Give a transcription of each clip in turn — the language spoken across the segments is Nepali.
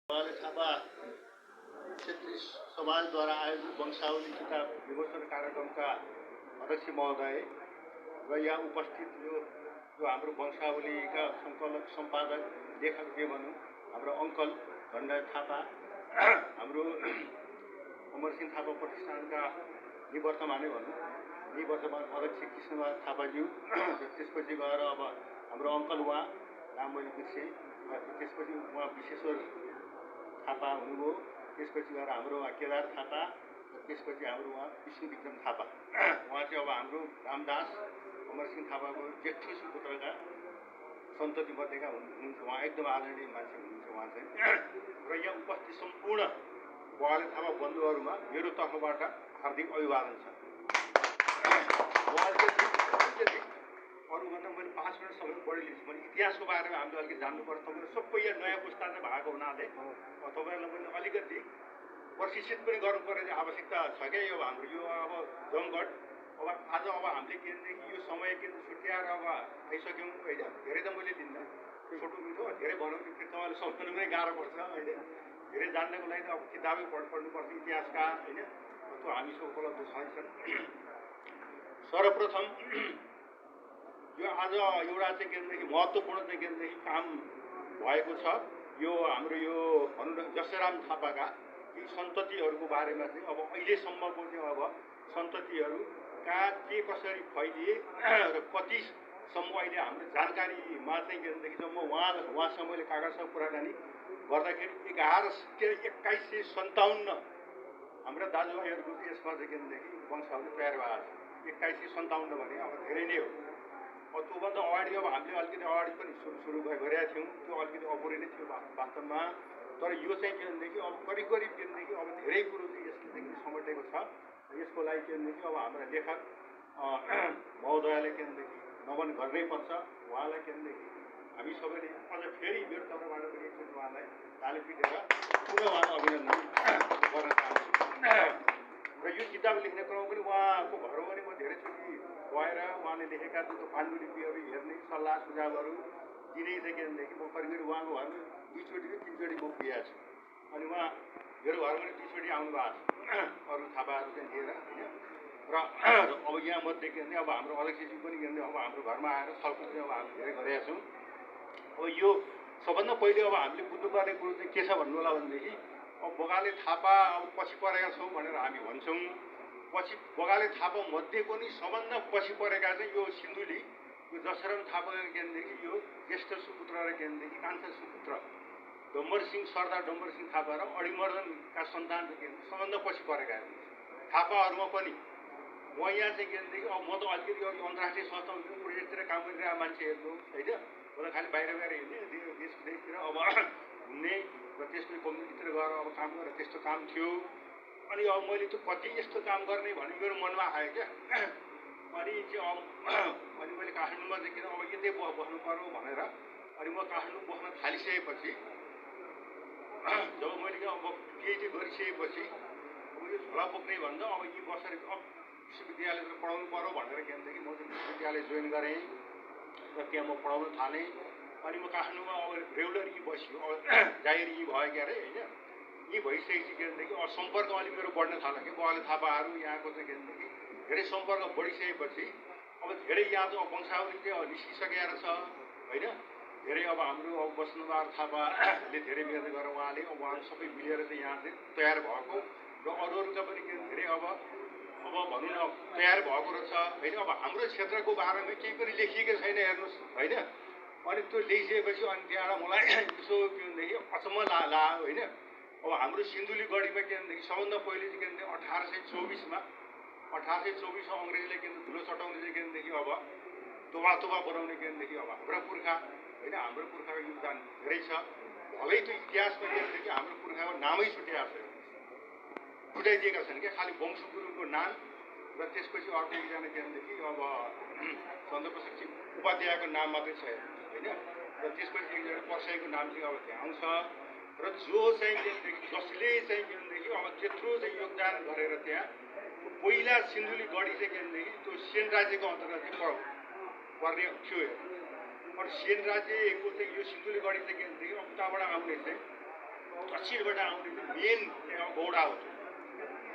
उहाँले थापा क्षेत्रीय समाजद्वारा आयोजित वंशावली किताब विमोचन कार्यक्रमका अध्यक्ष महोदय र यहाँ उपस्थित यो हाम्रो वंशावलीका सङ्कलक सम्पादक लेखक के भनौँ हाम्रो अङ्कल भण्डार थापा, हाम्रो अमरसिंह थापा प्रतिष्ठानका निवर्तमानै भनौँ निवर्तमान अध्यक्ष कृष्णबहादुर थापाज्यू, त्यसपछि गएर अब हाम्रो अङ्कल उहाँ नाम मैले बिर्सेँ, त्यसपछि उहाँ विश्वेश्वर थापा हुनुभयो, त्यसपछि गएर हाम्रो उहाँ केदार थापा, त्यसपछि हाम्रो उहाँ विष्णु विक्रम थापा। उहाँ चाहिँ अब हाम्रो रामदास अमरसिंह थापाको जेठो सुपुत्रका सन्तति मध्येका हुनुहुन्छ। उहाँ एकदम आदरणीय मान्छे हुनुहुन्छ उहाँ चाहिँ। र यहाँ उपस्थित सम्पूर्ण उहाँले थापा बन्धुहरूमा मेरो तर्फबाट हार्दिक अभिवादन छ। अरूभन्दा मैले 5 मिनट समय बढी लिन्छु। मैले इतिहासको बारेमा हामीले अलिकति जान्नुपर्छ। तपाईँहरू सबै यहाँ नयाँ पुस्ता चाहिँ भएको हुनाले तपाईँहरूलाई मैले अलिकति प्रशिक्षित पनि गर्नु पर्ने आवश्यकता छ क्या। यो हाम्रो यो अब जमघट अब आज अब हामीले के भनेदेखि यो समय के छुट्याएर अब आइसक्यौँ होइन। धेरै त मैले दिन्न, छोटो मिठो धेरै भनौँ कि फेरि तपाईँले सम्झाउनु पनि गाह्रो पर्छ होइन। धेरै जान्नको लागि अब किताबै पढ्नुपर्छ इतिहासका होइन। त्यो हामीसँग उपलब्ध छैनन्। सर्वप्रथम यो आज एउटा चाहिँ के भनेदेखि महत्त्वपूर्ण चाहिँ के भनेदेखि काम भएको छ। यो हाम्रो यो भनौँ न जसराम थापाका यी सन्ततिहरूको बारेमा चाहिँ अब अहिलेसम्मको चाहिँ अब सन्ततिहरू कहाँ के कसरी फैलिए र कतिसम्म अहिले हाम्रो जानकारीमा चाहिँ के भनेदेखि जब म उहाँसँग मैले कागजसँग कुराकानी गर्दाखेरि 2157 हाम्रा दाजुभाइहरूको चाहिँ यसमा चाहिँ के भनेदेखि वंशावली तयार भएको छ। 2157 भने अब धेरै नै हो। त्योभन्दा अगाडि अब हामीले अलिकति अगाडि पनि सुरु गरेका थियौँ। त्यो अलिकति अपुरै नै थियो वास्तवमा। तर यो चाहिँ के भनेदेखि अब करिब के भनेदेखि अब धेरै कुरो चाहिँ यसले समेटेको छ। यसको लागि के भनेदेखि अब हाम्रा लेखक महोदयले के भनेदेखि नमन गर्नै पर्छ। उहाँलाई के भनेदेखि हामी सबैले अझ फेरि मेरो तर्फबाट पनि एकचोटि उहाँलाई ताली पिटेर पुनः उहाँलाई अभिनन्दन गर्न चाहन्छु। र यो किताब लेख्ने क्रममा पनि उहाँको घरमा पनि म धेरैचोटि गएर उहाँले लेखेका त्यो पाण्डुलिपिहरू हेर्ने सल्लाह सुझावहरू दिने चाहिँ के भनेदेखि म करिब उहाँको घरमा 2 चोटि कि 3 चोटि म पुगेको छु। अनि उहाँ मेरो घरमा पनि 2 चोटि आउनु भएको छ अरू थापाहरू चाहिँ लिएर होइन। र अब यहाँ मध्ये के भने अब हाम्रो अध्यक्षजी पनि के भने अब हाम्रो घरमा आएर छलफल चाहिँ अब हामीले धेरै गरेका छौँ। अब यो सबभन्दा पहिले अब हामीले बुझ्नुपर्ने कुरो चाहिँ के छ भन्नु होला भनेदेखि अब बगाले थापा अब पछि परेका छौँ भनेर हामी भन्छौँ। पछि बगाले थापा मध्येको नि सबभन्दा पछि परेका चाहिँ यो सिन्धुली यो दशरथ थापा के भनेदेखि यो ज्येष्ठ सुपुत्र र के भनेदेखि कान्छा सुपुत्र डम्बरसिंह सरदार डम्बरसिंह थापा र अडिमर्दनका सन्तान चाहिँ के भने सबभन्दा पछि परेका थापाहरूमा पनि म यहाँ चाहिँ के भनेदेखि अब म त अलिकति अन्तर्राष्ट्रिय संस्थामा प्रोजेक्टतिर काम गरिरहेको मान्छे हेर्नु होइन। म त खालि बाहिर हेर्ने देश विदेशतिर अब घुम्ने र त्यसपछि कम्युनिटीतिर गएर अब काम गरेर त्यस्तो काम थियो। अनि अब मैले त्यो कति यस्तो काम गर्ने भन्ने मेरो मनमा आयो क्या। अनि चाहिँ अनि मैले काठमाडौँमा चाहिँ किन अब यतै बस्नु पर्यो भनेर अनि म काठमाडौँ बस्न थालिसकेपछि जब मैले अब पिएचडी गरिसकेपछि अब यो झोला बोक्ने भन्दा अब यी बसेर अब विश्वविद्यालयतिर पढाउनु पर्यो भनेर के भनेदेखि म चाहिँ विश्वविद्यालय जोइन गरेँ र त्यहाँ म पढाउन थालेँ। अनि म काठमाडौँमा अब रेगुलर यी बस्यो अब जाहिर यी भयो क्या अरे होइन। यी भइसकेपछि के भनेदेखि अब सम्पर्क अलिक मेरो बढ्न थाल्यो कि बगाले थापाहरू यहाँको चाहिँ के भनेदेखि धेरै सम्पर्क बढिसकेपछि अब धेरै यहाँ चाहिँ वंशावली चाहिँ निस्किसकेर छ होइन। धेरै अब हाम्रो अब वसन्तबहादुर थापाले धेरै मिहिनेत गरेर उहाँले अब उहाँहरू सबै मिलेर चाहिँ यहाँ चाहिँ तयार भएको र अरूका पनि के धेरै अब भनौँ न तयार भएको रहेछ होइन। अब हाम्रो क्षेत्रको बारेमा केही पनि लेखिएको छैन हेर्नुहोस् होइन। अनि त्यो लेखिसकेपछि अनि त्यहाँबाट मलाई यसो के भनेदेखि अचम्म लाग्यो होइन। अब हाम्रो सिन्धुली गढीमा के भनेदेखि सबभन्दा पहिले चाहिँ के भनेदेखि 1824मा अङ्ग्रेजले के धुलो चटाउने चाहिँ के भनेदेखि अब तोबा बनाउने के भनेदेखि अब हाम्रा पुर्खा होइन। हाम्रो पुर्खाको योगदान धेरै छ। भलै त्यो इतिहासमा के भनेदेखि हाम्रो पुर्खाको नामै छुट्याएको छ, छुट्याइदिएका छन् क्या। खालि वंशु गुरुङको नाम र त्यसपछि अर्को एकजना के भनेदेखि अब चन्द्रप्रसाद उपाध्यायको नाम मात्रै छ होइन। र त्यसपछि एकजना पर्साईको नाम चाहिँ अब त्यहाँ आउँछ। र जो चाहिँ के भनेदेखि जसले चाहिँ के भनेदेखि अब त्यत्रो चाहिँ योगदान गरेर त्यहाँ पहिला सिन्धुली गढी चाहिँ के भनेदेखि त्यो सेन राज्यको अन्तर्गत चाहिँ पर्ने थियो। अनि सेन राज्यको चाहिँ यो सिन्धुली गढी चाहिँ के भनेदेखि उताबाट आउने चाहिँ दक्षिणबाट आउने मेन गौडा हो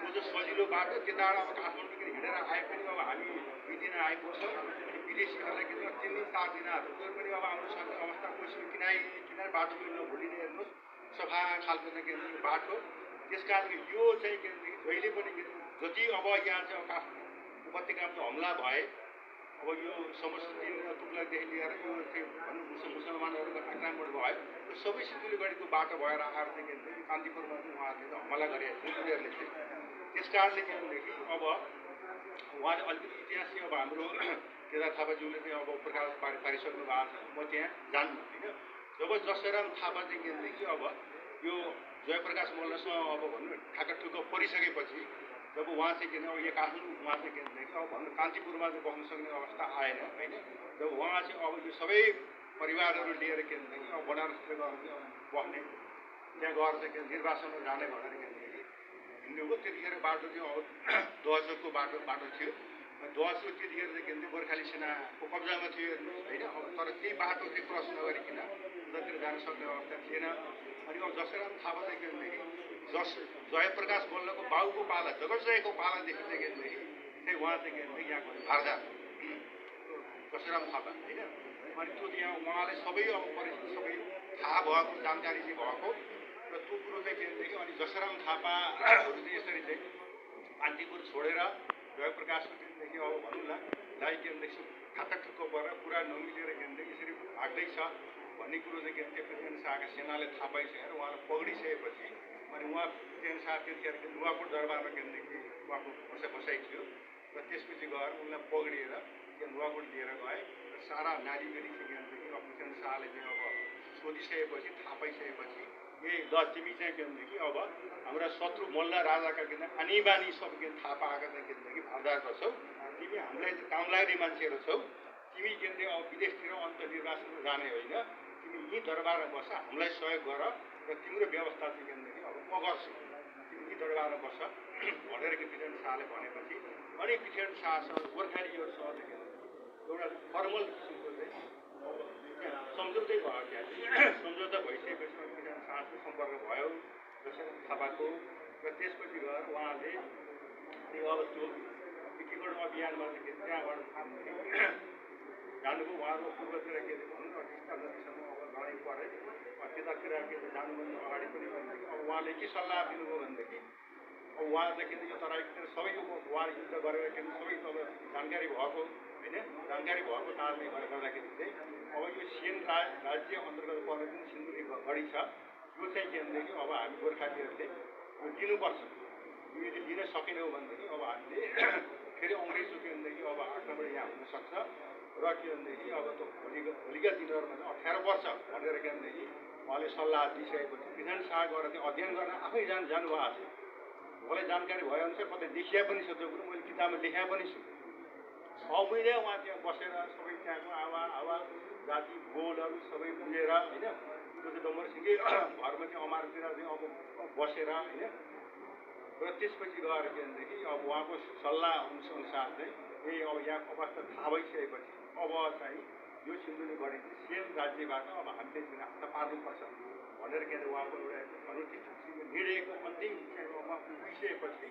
त्यो चाहिँ सजिलो बाटो त्यताबाट अब काठमाडौँदेखि हिँडेर आए पनि अब हामी 2 दिन आइपुग्छौँ अनि विदेशीहरूलाई किन 3 दिन 4 दिन आएको त्यो पनि अब आउनु सक्ने अवस्था कोसिस किनार बाटो पनि नभुलिने हेर्नुहोस् सफा खालको चाहिँ के भन्छ बाटो त्यस कारण यो चाहिँ के भन्छ जहिले पनि जति अब यहाँ चाहिँ काठमाडौँ उपत्यकामा हमला भए अब यो समष्टि तुगलकदेखि लिएर यो चाहिँ भनौँ मुसलमानहरूको आक्रमण भयो त्यो सबै सिन्धुलीगढीको बाटो भएर आएर चाहिँ के भन्छ कान्तिपुरमा चाहिँ उहाँहरूले हमला गरेका थिए उनीहरूले चाहिँ त्यस कारणले के भनेदेखि अब उहाँले अलिकति इतिहास चाहिँ अब हाम्रो केदार थापाज्यूले चाहिँ अब प्रकाश पारिसक्नु भएको छ म त्यहाँ जान्नु होइन जब जसराम थापा चाहिँ के भनेदेखि अब यो जयप्रकाश मल्लसँग अब भन्नु ठाकटुक्क परिसकेपछि जब उहाँ चाहिँ किन अब यो काठमाडौँ उहाँ चाहिँ के भनेदेखि अब भन्नु कान्तिपुरमा चाहिँ बस्न सक्ने अवस्था आएन होइन जब उहाँ चाहिँ अब यो सबै परिवारहरू लिएर के भनेदेखि अब बनारसतिर गएर बस्ने त्यहाँ गएर चाहिँ के निर्वाचनमा जाने भनेर के भनेदेखि हिँड्नुभयो त्यतिखेर बाटो चाहिँ अब दोहजको बाटो थियो दोहजको त्यतिखेर चाहिँ के भन्छ गोर्खाली सेनाको कब्जामा थियो होइन अब तर केही बाटो चाहिँ क्रस नगरिकन उतातिर जान सक्ने अवस्था थिएन अनि अब जसराम थापा चाहिँ के भनेदेखि जयप्रकाश मल्लको बाउको पाला जगतजयको पालादेखि चाहिँ के भनेदेखि चाहिँ उहाँ चाहिँ के भनेदेखि यहाँको भारदार जसराम थापा होइन अनि त्यो यहाँ उहाँलाई सबै अब परिस्थिति सबै थाहा भएको जानकारी चाहिँ भएको र त्यो कुरो चाहिँ के भनेदेखि अनि जसराम थापाहरू चाहिँ यसरी चाहिँ कान्तिपुर छोडेर जयप्रकाशको के भनेदेखि अब भनौँ न लाई के भनेदेखि ठाकटुक्क भएर पुरा नमिलेर के भनेदेखि यसरी भाग्दैछ भन्ने कुरो चाहिँ के भन्छ पृथ्वीनारायण शाहका सेनाले थाहा पाइसकेर उहाँलाई पक्रिसकेपछि अनि उहाँ पृथ्वीनारायण शाह त्यतिखेर नुवाकोट दरबारमा के भनेदेखि उहाँको बसाइ थियो र त्यसपछि गएर उनलाई पक्रिएर त्यहाँ नुवाकोट लिएर गए र सारा नारीगरी चाहिँ के भनेदेखि अब पृथ्वीनारायण शाहले चाहिँ अब सोधिसकेपछि थाहा पाइसकेपछि ए ल तिमी चाहिँ के भनेदेखि अब हाम्रा शत्रु मल्ल राजाका के आनी बानी सब के थाहा पाएका चाहिँ के भनेदेखि भारदार छौ तिमी हामीलाई चाहिँ काम लाग्ने मान्छेहरू छौ तिमी के भने अब विदेशतिर अन्तर्निर्वासनमा जाने होइन तिमी यहीँ दरबारमा बस हामीलाई सहयोग गर र तिम्रो व्यवस्था चाहिँ के भनेदेखि अब म गर्छु तिमी यहीँ दरबारमा बस भनेर कि पृथ्वीनारायण शाहले भनेपछि अनि पृथ्वीनारायण शाहसँग गोर्खालीहरूसँग चाहिँ एउटा फर्मल किसिमको चाहिँ सम्झौतै भयो त्यहाँ सम्झौता भइसकेपछि पृथ्वीनारायण शाहको सम्पर्क भयो जसरी थापाको र त्यसपछि गएर उहाँले अब त्यो एकीकरण अभियानमा चाहिँ त्यहाँबाट जानुभयो उहाँको पूर्वतिर के भनौँ न टिस्टा नदीसँग अब लडाइँ परे त्यतातिर के जानुभन्दा अगाडि पनि भनेदेखि अब उहाँले के सल्लाह दिनुभयो भनेदेखि अब उहाँ चाहिँ के यो तराईतिर सबै उहाँ युद्ध गरेर के सबै अब जानकारी भएको होइन जानकारी भएको कारणले गर्दाखेरि चाहिँ अब यो सेन राज्य अन्तर्गत पर्ने जुन सिन्धुलीगढी छ यो चाहिँ के भनेदेखि अब हामी गोर्खालीहरूले यो दिनुपर्छ यो यदि दिन सकेनौँ भनेदेखि अब हामीले फेरि अङ्ग्रेजको के भनेदेखि अब आक्रमण यहाँ हुनसक्छ र के भनेदेखि अब त्यो भोलिका दिनहरूमा चाहिँ 18 वर्ष भनेर के भनेदेखि उहाँले सल्लाह दिइसकेपछि पृथ्वीनारायण शाह गएर चाहिँ अध्ययन गर्न आफै जानुभएको छ मलाई जानकारी भएअनुसार कतै देखिया पनि छ त्यो कुरो मैले किताबमा लेखा पनि छु 6 महिना उहाँ त्यहाँ बसेर सबै त्यहाँको आवा जाति बोलहरू सबै बुझेर होइन त्यो चाहिँ डम्बरसिंहकै घरमा चाहिँ अमारतिर चाहिँ अब बसेर होइन र त्यसपछि गएर के भनेदेखि अब उहाँको सल्लाह अनुसार चाहिँ अब यहाँको अवस्था थाहा भइसकेपछि अब चाहिँ यो सिन्धुलीगढी सेन राज्यबाट अब हामीले चाहिँ हात पार्नुपर्छ भनेर के अरे उहाँको एउटा निर्णयको अन्तिम चाहिँमा पुगिसकेपछि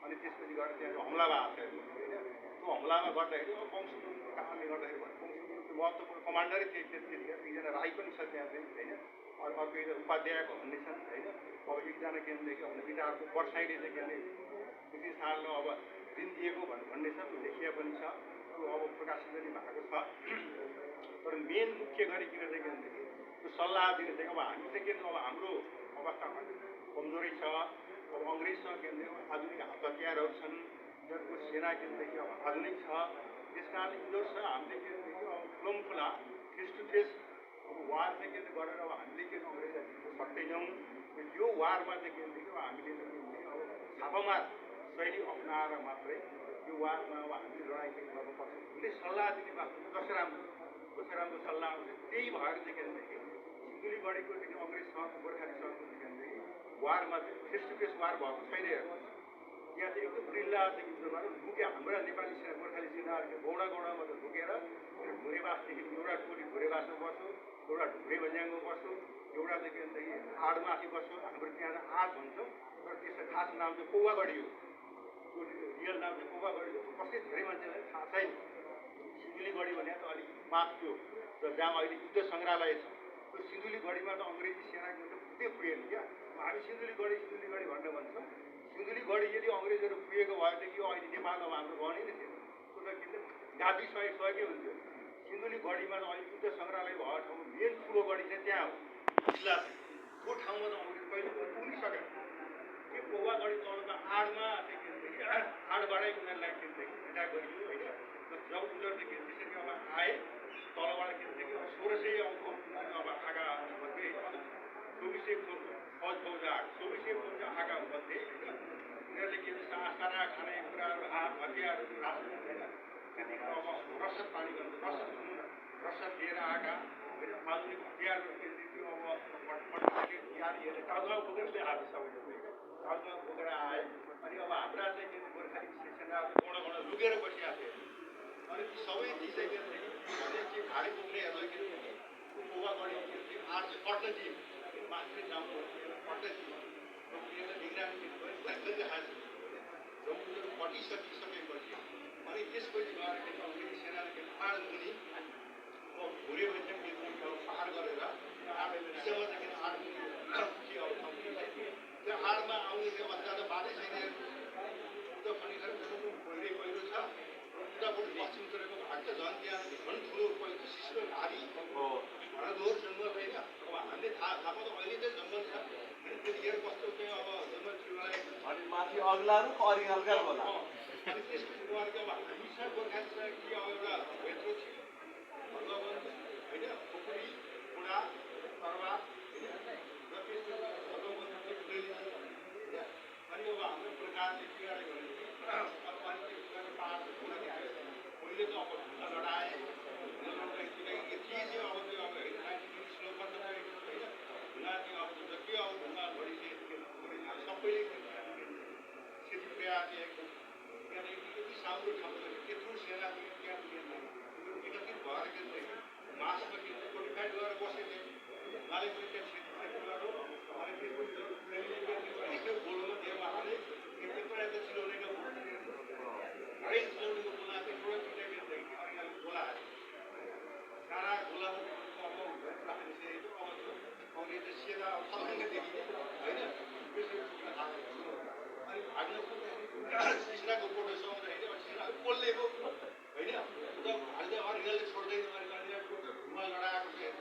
अनि त्यसपछि गएर त्यहाँ हमला भएको छ होइन त्यो हमलामा गर्दाखेरि अब वंशगुरुको कारणले गर्दाखेरि वंशगुरुको महत्त्वपूर्ण कमान्डरै थिए त्यतिखेर एकजना राई पनि छ त्यहाँ चाहिँ होइन अर्को एकजना उपाध्यायको भन्ने छन् होइन अब एकजना के भनेदेखि अब गिटारको वर्षाइले चाहिँ के भने ब्रिटिस शाहले अब ऋण दिएको भन्ने छ त्यो लेखिया पनि छ त्यो अब प्रकाशित पनि भएको छ तर मेन मुख्य गरिकन चाहिँ के भनेदेखि त्यो सल्लाह दिने चाहिँ अब हामी चाहिँ के अब हाम्रो अवस्था कमजोरै छ अब अङ्ग्रेजसँग के भने आधुनिक हतियारहरू छन् यिनीहरूको सेना के भनेदेखि अब आधुनिक छ त्यस कारणले यिनीहरूसँग हामीले के भनेदेखि अब खुला फेस टु फेस अब वार चाहिँ के गरेर अब हामीले के अङ्ग्रेजलाई जित्न सक्दैनौँ यो वारमा चाहिँ के भनेदेखि अब हामीले अब छापामार शैली अप्नाएर मात्रै यो वारमा अब हामीले लडाइँ चाहिँ गर्नुपर्छ भन्ने सल्लाह दिने भएको दशरामको सल्लाह त्यही भएर चाहिँ के भनेदेखि सिन्धुलीगढीको चाहिँ अङ्ग्रेजसँग गोर्खालीसँगको के भनेदेखि वारमा चाहिँ फेस टु फेस वार भएको छैन हेर्नुहोस् यहाँ चाहिँ एकदम प्रिल्ला चाहिँ युद्ध गरेर लुक्यो हाम्रा नेपाली सेना गोर्खाली सेनाहरूले गौडामा त ढुकेर ढुरेबासदेखि एउटा टोली ढुरेबासमा बस्यो एउटा ढुरे भन्ज्याङमा बस्यो एउटा चाहिँ के भनेदेखि आडमाथि बस्यो, हाम्रो त्यहाँ आड भन्छौँ, तर त्यसको खास नाम चाहिँ पौवागढी हो। त्यो रियल नाम चाहिँ पौवागढी हो। कसै धेरै मान्छेलाई थाहा छैन। सिन्धुलीगढी भने त अलिक माफ थियो, र जहाँ अहिले युद्ध सङ्ग्रहालय छ त्यो सिन्धुलीगढीमा त अङ्ग्रेजी सेनाको त पुगै पुगेन क्या। हामी सिन्धुलीगढी भनेर भन्छौँ। सिन्धुलीगढी यदि अङ्ग्रेजहरू पुगेको भएदेखि अहिले नेपालमा हाम्रो बनै नै थिएन। त्यो त किन गाविसकेकै हुन्थ्यो। सिन्धुलीगढीमा त अहिले युद्ध सङ्ग्रहालय भएको ठाउँ मेन ठुलो गढी चाहिँ त्यहाँ हो, जिल्ला चाहिँ त्यो ठाउँमा त अङ्ग्रेज कहिले पनि पुगिसकेन। त्यो पौवागढी तलको आडमा चाहिँ के भनेदेखि आडबाटै उनीहरूलाई के भनेदेखि एट्याक गरियो होइन। जब उनीहरू चाहिँ के त्यसरी अब आए तलबाट के भनेदेखि 1600 अब आगा मध्ये 2400 फौज आएको, 2400 फौज आएका मध्ये उनीहरूले के भन्छ सारा खाने कुराहरू हतियारहरू राख्नु होइन। त्यतिखेर अब रसद पानी भन्छ, रसद लिएर आएका होइन। आधुनिक हतियारहरू के त्यो अब पट्टाले टाउमा बोकेर ल्याएको सबैले टाउमा बोकेर आए। अनि अब हाम्रा चाहिँ के गोर्खाली सेनाहरू घोडा लुकेर बसिरहेको थियो। अनि ती सबै चिज चाहिँ के भारी बोक्नेहरूलाई के भने त्यो पौवागढी के आर्ट पट्टजी माथि नाम पट्टजी निगरानी जब उनीहरू पटिसकिसकेपछि अनि त्यसपछि गएर के अङ्ग्रेजी सेनाले के आड मुनि घुर्यो भने चाहिँ के पार गरेर विषयमा चाहिँ आड मुनि के अब त्यो आडमा आउने त्यो अत्याध बाधै छैन। उता खनिखर पहिरो छ, उताबाट पश्चिमतिरको भाग त झन् त्यहाँ झन् ठुलो पहिरो सिस्नो भारी घरदोर जङ्गल होइन। अब हामीले थाहा पाउँदा अहिले चाहिँ जङ्गल छ, त्यतिखेर कस्तो चाहिँ अब जङ्गल छिमेलाई अनि माथि अग्ला र अरिहल्का होला। अनि त्यसपछि उहाँहरूको अब हामी छ गोर्खाली कि अब एउटा भेत्रो थियो भगवान होइन, खुकुरी बुढा तरवा होइन, र त्यसपछि भगवान अनि अब हाम्रो प्रकारले के गरे भनेदेखि अब अनि त्यो पाहाड आयो। पहिले त अब ढुङ्गा लडाए, ढुङ्गा लडाइदिँदाखेरि के थियो अब त्यो अब होइन स्लोमा त होइन ढुङ्गा त्यो अब जति अब ढुङ्गा घडी सबैले खेती प्रयास एकदम त्यहाँदेखि यति साम्रो ठाउँ छ, त्यत्रो सेना त्यहाँ एकत्रित भएर के थियो मासमा के फोर्टिफाइड गरेर बसेको थियो। उहाँले पनि त्यहाँ खेती गऱ्यो। अनि त्यसपछि गोलोमा दिएमा हाले त्यत्रो यता चिलाउनेको हरेक चिलाउनेको गोला चाहिँ एउटा दुइटा के अलिअलि गोला हाल्यो। सारा गोलामा अब राखिसकेको अब अङ्ग्रेजी सेना फल्किँदै देखिने होइन। अनि भाग्नु सिस्नाको कोटो समाउँदाखेरि अब सिस्नाहरू पोल्लेको होइन। उता भाग्दै अरिहलले छोड्दैन, अरिहलको ढुङ्गा लडाएको थियो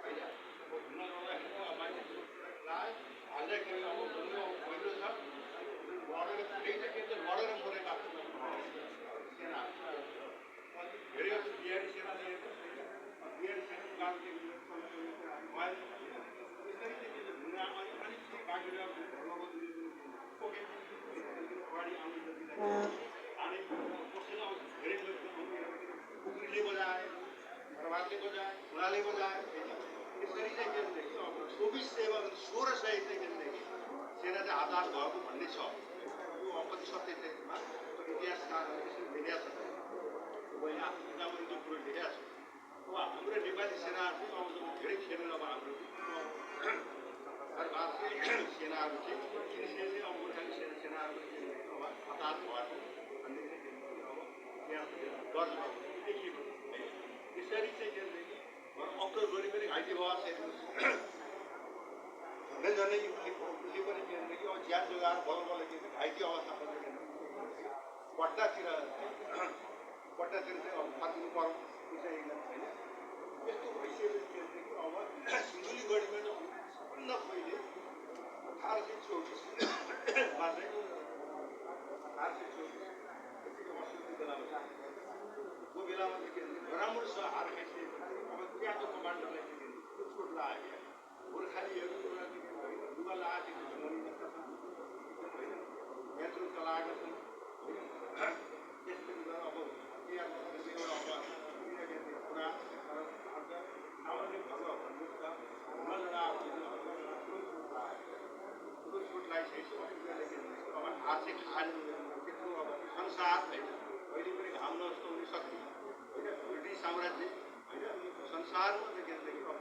होइन। अब ढुङ्गा लडाउँदाखेरि अब मान्छे लाए हाल्दाखेरि अब पहिरो छ लडेर त्यही त के त लडेर मरेको सेना धेरै अब बिहारी सेना लिएको बिहारी सेनाको काम के यसरी चाहिँ ढुङ्गा अलिक बाँकेर अगाडि आउने जतिलाई अनि कसैले अब धेरै कुकुरीले बजाए, तरवारले बजाए, घोडाले बजाए। यसरी चाहिँ के भनेदेखि अब 1600 चाहिँ के भनेदेखि सेना चाहिँ आधार भएको भन्ने छ। यो कति सत्य चाहिँ इतिहासकारहरूले त्यसरी लेखेका छन्। मैले आफ्नो किताबमा त्यो कुरो लेखेका छु। अब हाम्रो नेपाली सेनाहरू अब धेरै थिएन। अब हाम्रो भारतीय सेनाहरू थिए, तिनीहरूले अब गोर्खाली सेनाहरू अब हताहत भएको भन्ने चाहिँ अब त्यहाँ दर्ज देखिएको है। यसरी चाहिँ के भनेदेखि अक्टोबर गरी पनि घाइते भएको झन्डै उसले पनि के भनेदेखि अब ज्यान जोगाएर बल के घाइते अवस्थामा पट्टातिर चाहिँ अब फर्किनु पर्यो चाहिँ होइन। यस्तो भइसकेपछि के भनेदेखि अब सिन्धुलीगढीमा त सबभन्दा पहिले 1824मा चाहिँ 1824 बेलामा त्यो बेलामा चाहिँ के भने राम्रोसँग हार खाइसकेपछि अब त्यहाँको कमान्डरलाई चाहिँ त्यो चोट लाग्यो। गोर्खालीहरू लुगा लगाएको होइन, नेतृत्व चलाएको छन् होइन। त्यसपछि गएर अब कुरा सामान्य भगवा भन्नुहोस् त ढुङ्गा लडाएको ठुलो चोट लगाइसकेपछि अब हात चाहिँ खानु त्यत्रो अब संसार होइन। अहिले पनि घाम नस्ताउने शक्ति होइन ब्रिटिस साम्राज्य होइन। संसारमा चाहिँ के भनेदेखि अब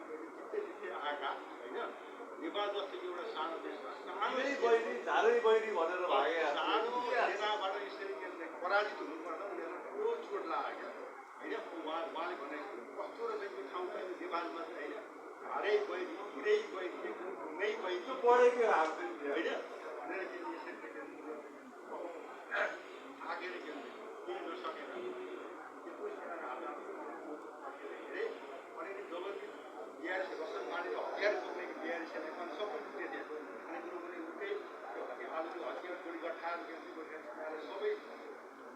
जित्दै आएका होइन होइन नेपाल जस्तो एउटा सानो देश यही बहिनी झारै बहिनी भनेर भागे सानो सेनाबाट यसरी पराजित हुनुपर्दा उनीहरूलाई ठुलो चोट लाग्यो होइन उहाँले भने कस्तो रहेछ यो ठाउँ चाहिँ नेपालमा चाहिँ होइन झारै बहिनी हिँडै बहिनी घुमै बहिनी पढेको हाम्रो होइन भनेर के यसरी थाकेर के केही नसकेर धेरै अनि जब बिआरसी बस्न मानेर हतियार बोक्ने बिआरसीले पनि सबै लुटे थियो खानेकुरो पनि लुटे आलु हतियार गोली गठार सबै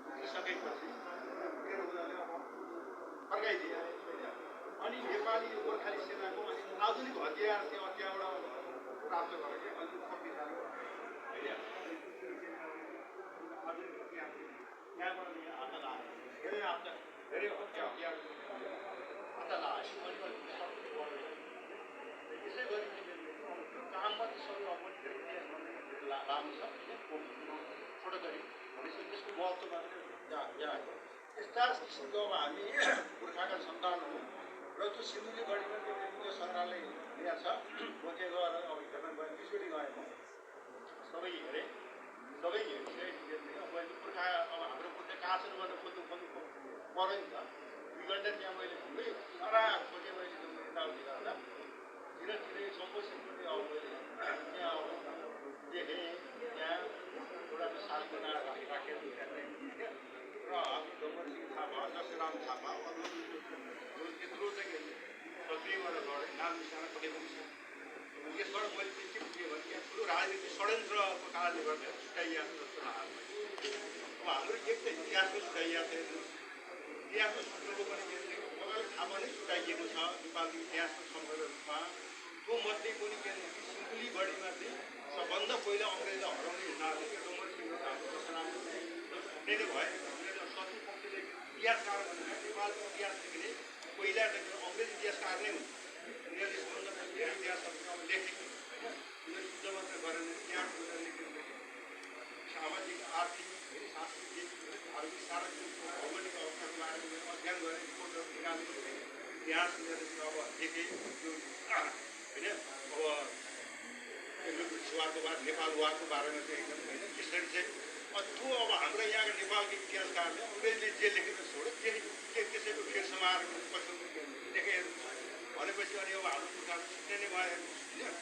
लुटिसकेपछि लुटेर उनीहरूले अब फर्काइदिए अनि नेपाली गोर्खाली सेनाको अनि आधुनिक हतियार त्यो त्यहाँबाट प्राप्त गरेको अलिक शक्तिशाली होइन आधुनिक हतियार त्यहाँबाट हात लाग्यो धेरै हतियार हात लाग्यो अनि यसै गरी काममा चाहिँ सबै अब धेरै लामो छ छोटो गरी भनेपछि यसको महत्त्व मात्रै यहाँ यस्ता किसिमको अब हामी गोर्खाका सन्तान हौँ र त्यो सिन्धुली गढीमा त्यो सङ्ग्रहालय यहाँ छ म त्यहाँ गएर अब हेर्न गएँ दुईचोटि गएँ म सबै हेरेँ सबै हेरिसकेपछि अब गोर्खा अब हाम्रो गोर्खा कहाँ छन् भनेर खोज्नु पऱ्यो नि त 2 घन्टा त्यहाँ मैले घुमेँ सारा खोजेँ मैले यताउति गर्दा धीरे सम्पोषण पनि अब मैले त्यहाँ अब देखेँ त्यहाँ एउटा सालकोना राखेर र हामी डम्बरसिंह थापा दशराम थापा अरू यत्रो चाहिँ सक्रियबाट लडेँ नाम निशाना कतै पनि छ यसबाट मैले चाहिँ के बुझेँ भने यहाँ ठुलो राजनीतिक षड्यन्त्रको कारणले गर्दा छुट्याइएको जस्तो लाग्यो अब हाम्रो एक त इतिहासको छुट्याइएको थियो इतिहासको छुट्याउनु पनि मलाई थाहा पनि छुट्याइएको छ नेपालको इतिहासको सम्बन्ध रूपमा त्यो मध्ये पनि के सिन्धुली गढीमा चाहिँ सबभन्दा पहिला अङ्ग्रेजलाई हराउने हिसाबले यो डम्बरसिंह हाम्रो दशराम धेरै भयो शत्रु पक्षले इतिहासकार नेपालको इतिहासदेखि नै पहिला अङ्ग्रेज इतिहासकार नै हुन् उनीहरूले सबभन्दा धेरै इतिहासहरू अब लेखेको होइन उनीहरू युद्ध मात्र गरेन त्यहाँ लेखेको सामाजिक आर्थिक सांस्कृतिक धार्मिक सारा भौगोलिक अवस्थाको बारेमा अध्ययन गरेँ रिपोर्टहरू निकाल्नु इतिहास उनीहरूले अब लेखेँ त्यो होइन अब ब्रिटिसवारको बारे नेपाल वारको बारेमा चाहिँ एकदम होइन त्यसरी चाहिँ त्यो अब हाम्रो यहाँको नेपालको इतिहासकारले अङ्ग्रेजले जे लेखेको छोड्यो त्यसैको फेर समाएर पछि लेखेर भनेपछि अनि अब हाम्रो पुर्खाहरू छुट्टै नै भयो होइन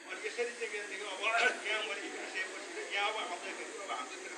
अनि यसरी चाहिँ के अब यहाँ मैले बिर्सेपछि यहाँ अब आउँदाखेरि अब हाम्रो